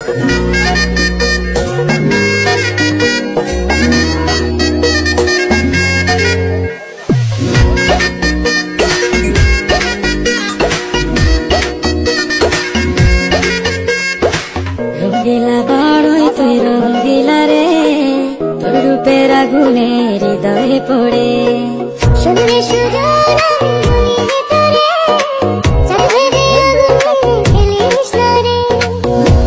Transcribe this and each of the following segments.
রঙ্গিলা বাড়ই তুই রঙ্গিলা রে, তোর রূপের আগুনে হৃদয়ে পড়ে। শুনলে সুজন আমি ভেতরে, চাঁদে আগুনে খেলিস না রে।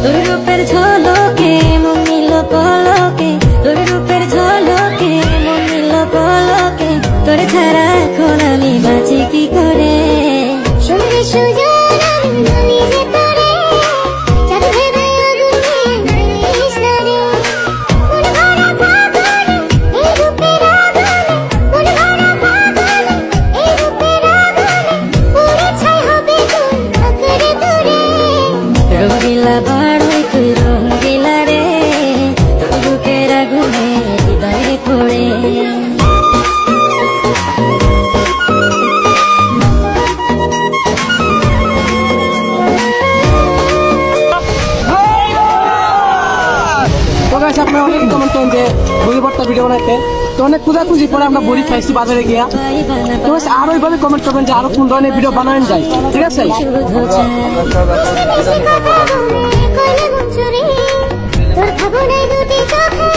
তোর রূপের ঝলকে মন নিল পলকে, তোর রূপের ঝলকে মন নিল পলকে, তোর ছাড়া এখন আমি বাঁচি কি করে। শুনলে সুজন আমি ভেতরে, চাঁদে আগুনে খেলিস না রে। মন ভরা ফাগুনে এই রূপের আগুনে, মন ভরা ফাগুনে এই রূপের আগুনে, পুরে ছাই হবে তোর আঁকড়ে ধরে। রঙ্গিলা বাড়ই তুই রঙ্গিলা রে, তোর রূপের আগুনে হৃদয়ে পড়ে। তো গাইস আপনারা অনেকে কমেন্ট করেন যে বড়ি ভর্তা ভিডিও বানাইতে, তো অনেক খোঁজাখুঁজি পরে আমরা বড়ি পাইছি বাজারে গিয়া। তো গাইস আরো এইভাবে কমেন্ট করবেন যে আরো কোন ধরনের ভিডিও বানানো যায়, ঠিক আছে। তোর ভাবনায় দুটি চোখে